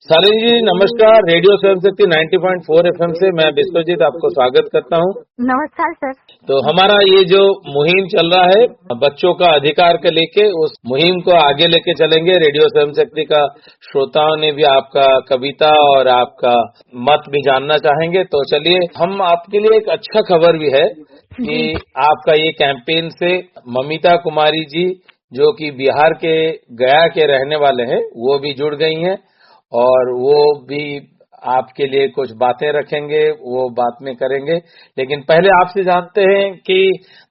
शालिनी जी नमस्कार। रेडियो स्वयं शक्ति 90.4 FM से मैं विश्वजीत आपको स्वागत करता हूं। नमस्कार सर। तो हमारा ये जो मुहिम चल रहा है बच्चों का अधिकार के लेके, उस मुहिम को आगे लेके चलेंगे। रेडियो स्वयं शक्ति का श्रोताओं ने भी आपका कविता और आपका मत भी जानना चाहेंगे। तो चलिए, हम आपके लिए एक अच्छा खबर भी है कि आपका ये कैंपेन से ममिता कुमारी जी, जो कि बिहार के गया के रहने वाले हैं, वो भी जुड़ गई हैं और वो भी आपके लिए कुछ बातें रखेंगे, वो बात में करेंगे। लेकिन पहले आपसे जानते हैं कि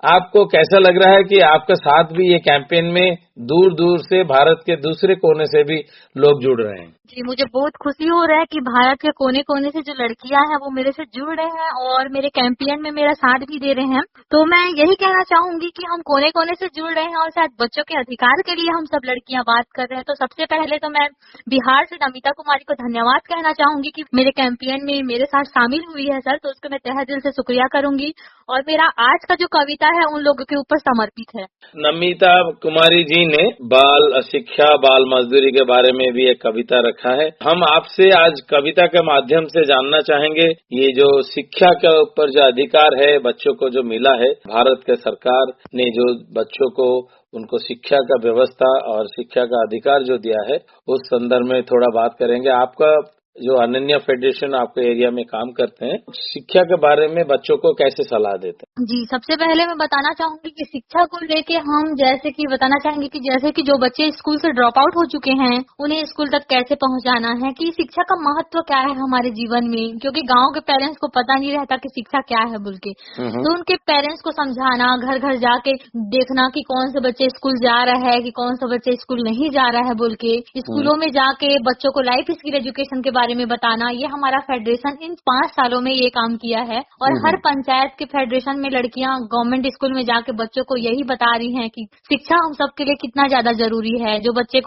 आपको कैसा लग रहा है कि आपका साथ भी ये कैंपेन में दूर दूर से, भारत के दूसरे कोने से भी लोग जुड़ रहे हैं। जी, मुझे बहुत खुशी हो रहा है कि भारत के कोने कोने से जो लड़कियां हैं वो मेरे से जुड़ रहे हैं और मेरे कैंपेन में मेरा साथ भी दे रहे हैं। तो मैं यही कहना चाहूंगी कि हम कोने कोने से जुड़ रहे हैं और शायद बच्चों के अधिकार के लिए हम सब लड़कियां बात कर रहे हैं। तो सबसे पहले तो मैं बिहार से नमिता कुमारी को धन्यवाद कहना चाहूंगी कि मेरे कैंपेन में मेरे साथ शामिल हुई है सर। तो उसको मैं तहे दिल से शुक्रिया करूंगी। और मेरा आज का जो कविता है उन लोगों के ऊपर समर्पित है। नमिता कुमारी जी ने बाल शिक्षा, बाल मजदूरी के बारे में भी एक कविता रखा है। हम आपसे आज कविता के माध्यम से जानना चाहेंगे, ये जो शिक्षा के ऊपर जो अधिकार है बच्चों को जो मिला है, भारत के सरकार ने जो बच्चों को उनको शिक्षा का व्यवस्था और शिक्षा का अधिकार जो दिया है, उस संदर्भ में थोड़ा बात करेंगे। आपका जो अनन्या फेडरेशन आपके एरिया में काम करते हैं, शिक्षा के बारे में बच्चों को कैसे सलाह देते हैं? जी, सबसे पहले मैं बताना चाहूंगी कि शिक्षा को लेके हम जैसे कि बताना चाहेंगे कि जैसे कि जो बच्चे स्कूल से ड्रॉप आउट हो चुके हैं उन्हें स्कूल तक कैसे पहुंचाना है, कि शिक्षा का महत्व क्या है हमारे जीवन में। क्योंकि गांव के पेरेंट्स को पता नहीं रहता कि शिक्षा क्या है बोल के। तो उनके पेरेंट्स को समझाना, घर घर जाके देखना कि कौन से बच्चे स्कूल जा रहा है, कि कौन सा बच्चे स्कूल नहीं जा रहा है बोल के, स्कूलों में जाके बच्चों को लाइफ स्किल एजुकेशन के बारे में बताना। ये हमारा फेडरेशन इन 5 सालों में ये काम किया है। और हर पंचायत के फेडरेशन में लड़कियां गवर्नमेंट स्कूल में जाके बच्चों को यही बता रही हैं कि शिक्षा हम सबके लिए कितना ज्यादा जरूरी है। जो बच्चे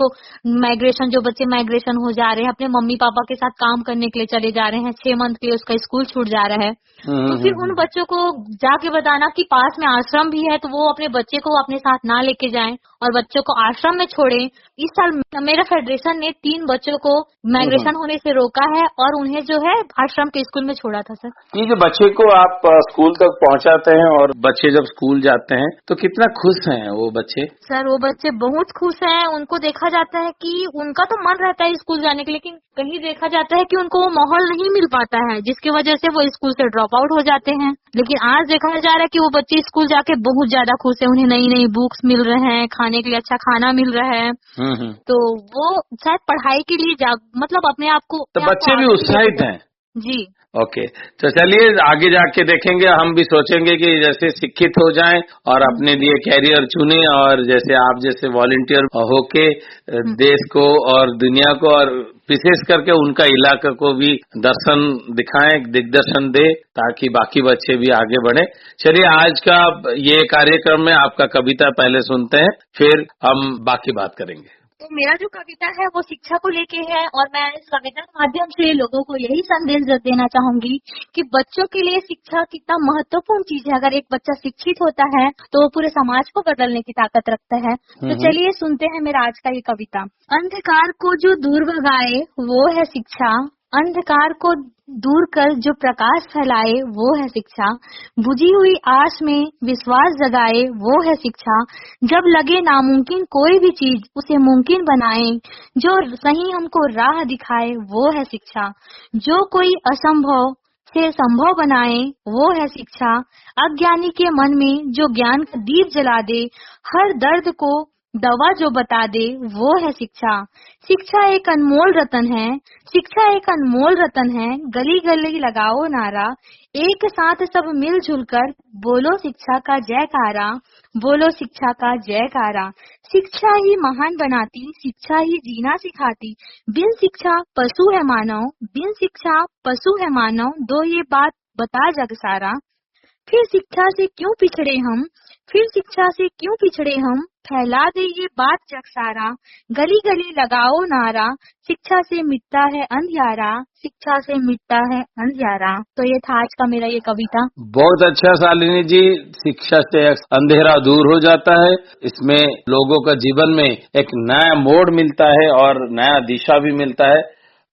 माइग्रेशन हो जा रहे हैं, अपने मम्मी पापा के साथ काम करने के लिए चले जा रहे हैं, 6 मंथ के लिए उसका स्कूल छूट जा रहा है, तो फिर उन बच्चों को जाके बताना कि पास में आश्रम भी है, तो वो अपने बच्चे को अपने साथ ना लेके जाएं और बच्चों को आश्रम में छोड़ें। इस साल मेरा फेडरेशन ने 3 बच्चों को माइग्रेशन होने से रोका है और उन्हें जो है आश्रम के स्कूल में छोड़ा था सर। ये जो बच्चे को आप स्कूल तक पहुंचाते हैं और बच्चे जब स्कूल जाते हैं तो कितना खुश हैं वो बच्चे? सर, वो बच्चे बहुत खुश हैं। उनको देखा जाता है कि उनका तो मन रहता है स्कूल जाने के, लेकिन कहीं देखा जाता है कि उनको वो माहौल नहीं मिल पाता है, जिसकी वजह से वो स्कूल से ड्रॉप आउट हो जाते हैं। लेकिन आज देखा जा रहा है कि वो बच्चे स्कूल जाके बहुत ज्यादा खुश है। उन्हें नई नई बुक्स मिल रहे हैं, खाने के लिए अच्छा खाना मिल रहा है। तो वो शायद पढ़ाई के लिए मतलब अपने आप को, तो बच्चे भी उत्साहित हैं। जी ओके, तो चलिए आगे जाके देखेंगे। हम भी सोचेंगे कि जैसे शिक्षित हो जाएं और अपने लिए कैरियर चुने, और जैसे आप जैसे वॉलंटियर होके देश को और दुनिया को और विशेष करके उनका इलाका को भी दर्शन दिखाएं, दिग्दर्शन दे, ताकि बाकी बच्चे भी आगे बढ़े। चलिए, आज का ये कार्यक्रम में आपका कविता पहले सुनते हैं, फिर हम बाकी बात करेंगे। तो मेरा जो कविता है वो शिक्षा को लेके है और मैं इस कविता के माध्यम से लोगों को यही संदेश देना चाहूंगी कि बच्चों के लिए शिक्षा कितना महत्वपूर्ण चीज है। अगर एक बच्चा शिक्षित होता है तो वो पूरे समाज को बदलने की ताकत रखता है। तो चलिए सुनते हैं मेरा आज का ये कविता। अंधकार को जो दूर भगाए वो है शिक्षा, अंधकार को दूर कर जो प्रकाश फैलाए वो है शिक्षा, बुझी हुई आस में विश्वास जगाए वो है शिक्षा, जब लगे नामुमकिन कोई भी चीज उसे मुमकिन बनाए, जो सही हमको राह दिखाए वो है शिक्षा, जो कोई असंभव से संभव बनाए वो है शिक्षा, अज्ञानी के मन में जो ज्ञान का दीप जला दे, हर दर्द को दवा जो बता दे वो है शिक्षा। शिक्षा एक अनमोल रतन है, शिक्षा एक अनमोल रतन है, गली गली लगाओ नारा, एक साथ सब मिलजुल कर बोलो शिक्षा का जयकारा, बोलो शिक्षा का जयकारा। शिक्षा ही महान बनाती, शिक्षा ही जीना सिखाती, बिन शिक्षा पशु है मानव, बिन शिक्षा पशु है मानव, दो ये बात बता जग सारा। फिर शिक्षा से क्यों पिछड़े हम, फिर शिक्षा से क्यों पिछड़े हम, फैला दे ये बात जग सारा, गली गली लगाओ नारा, शिक्षा से मिटता है अंधियारा, शिक्षा से मिटता है अंधियारा। तो ये था आज का मेरा ये कविता। बहुत अच्छा शालिनी जी, शिक्षा से अंधेरा दूर हो जाता है, इसमें लोगों का जीवन में एक नया मोड़ मिलता है और नया दिशा भी मिलता है।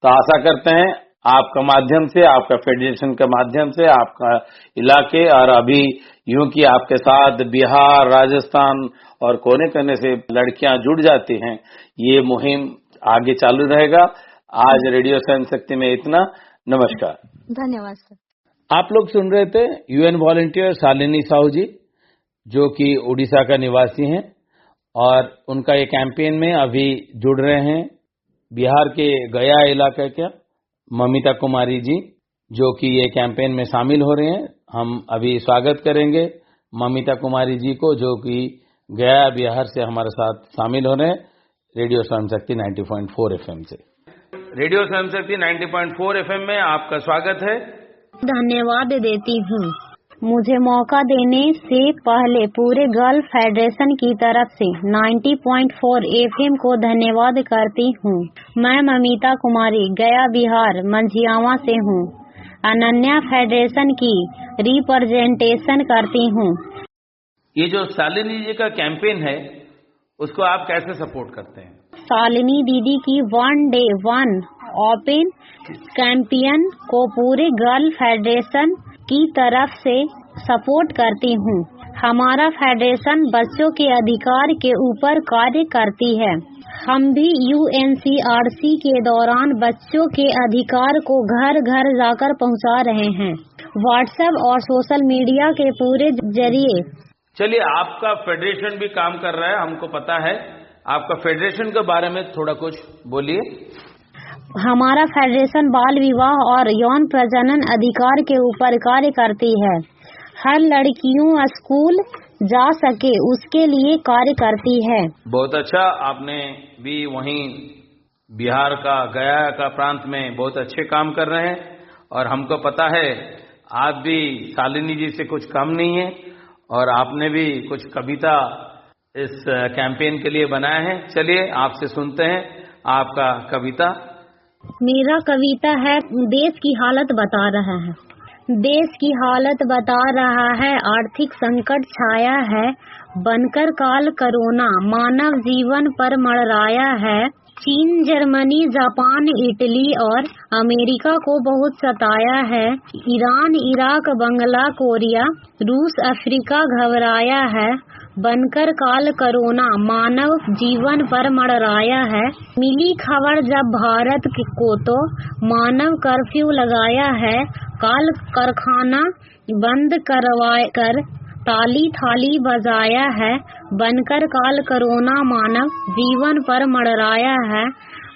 तो आशा करते हैं आपका माध्यम से, आपका फेडरेशन के माध्यम से, आपका इलाके और अभी यूं कि आपके साथ बिहार, राजस्थान और कोने कोने से लड़कियां जुड़ जाती हैं, ये मुहिम आगे चालू रहेगा। आज रेडियो स्वयं शक्ति में इतना। नमस्कार। धन्यवाद सर। आप लोग सुन रहे थे यूएन वॉलंटियर शालिनी साहू जी, जो कि उड़ीसा का निवासी हैं और उनका ये कैंपेन में अभी जुड़ रहे हैं। बिहार के गया इलाके के ममिता कुमारी जी, जो कि ये कैंपेन में शामिल हो रहे हैं। हम अभी स्वागत करेंगे ममिता कुमारी जी को, जो कि गया बिहार से हमारे साथ शामिल हो रहे हैं रेडियो स्वयं शक्ति 90.4 FM से। रेडियो स्वयं शक्ति 90.4 FM में आपका स्वागत है। धन्यवाद देती हूँ। मुझे मौका देने से पहले पूरे गल्फ फेडरेशन की तरफ से 90.4 FM को धन्यवाद करती हूँ। मैं ममिता कुमारी गया बिहार मंझियावा से हूँ। अनन्या फेडरेशन की रिप्रेजेंटेशन करती हूँ। ये जो शालिनी जी का कैंपेन है, उसको आप कैसे सपोर्ट करते हैं? शालिनी दीदी की 1 Day 1 ओपन कैंपेन को पूरे गल्फ फेडरेशन की तरफ से सपोर्ट करती हूँ। हमारा फेडरेशन बच्चों के अधिकार के ऊपर कार्य करती है। हम भी UNCRC के दौरान बच्चों के अधिकार को घर घर जाकर पहुँचा रहे हैं, व्हाट्सएप और सोशल मीडिया के पूरे जरिए। चलिए, आपका फेडरेशन भी काम कर रहा है, हमको पता है। आपका फेडरेशन के बारे में थोड़ा कुछ बोलिए। हमारा फेडरेशन बाल विवाह और यौन प्रजनन अधिकार के ऊपर कार्य करती है। हर लड़कियों स्कूल जा सके उसके लिए कार्य करती है। बहुत अच्छा, आपने भी वहीं बिहार का गया का प्रांत में बहुत अच्छे काम कर रहे हैं और हमको पता है आप भी शालिनी जी से कुछ कम नहीं है और आपने भी कुछ कविता इस कैंपेन के लिए बनाया है। चलिए, आपसे सुनते हैं आपका कविता। मेरा कविता है देश की हालत बता रहा है। देश की हालत बता रहा है, आर्थिक संकट छाया है, बनकर काल कोरोना मानव जीवन पर मड़राया है। चीन, जर्मनी, जापान, इटली और अमेरिका को बहुत सताया है। ईरान, इराक, बंगला, कोरिया, रूस, अफ्रीका घबराया है। बनकर काल कोरोना मानव जीवन पर मड़राया है। मिली खबर जब भारत को तो मानव कर्फ्यू लगाया है। काल कारखाना बंद करवाकर ताली थाली बजाया है। बनकर काल कोरोना मानव जीवन पर मड़राया है।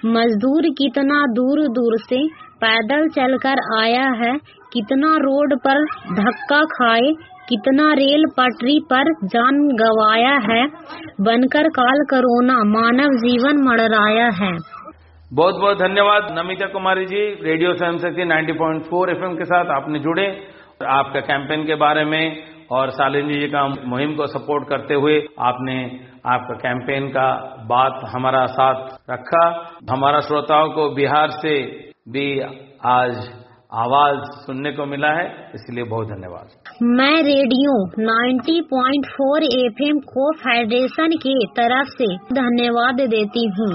मजदूर कितना दूर दूर से पैदल चलकर आया है। कितना रोड पर धक्का खाए, कितना रेल पटरी पर जान गवाया है। बनकर काल कोरोना मानव जीवन मड़राया है। बहुत बहुत धन्यवाद नमिता कुमारी जी। रेडियो स्वयं शक्ति 90.4 FM के साथ आपने जुड़े, आपका कैंपेन के बारे में और शालिनी जी का मुहिम को सपोर्ट करते हुए आपने आपका कैंपेन का बात हमारा साथ रखा। हमारा श्रोताओं को बिहार से भी आज आवाज सुनने को मिला है, इसलिए बहुत धन्यवाद। मैं रेडियो 90.4 FM को फेडरेशन की तरफ से धन्यवाद देती हूँ।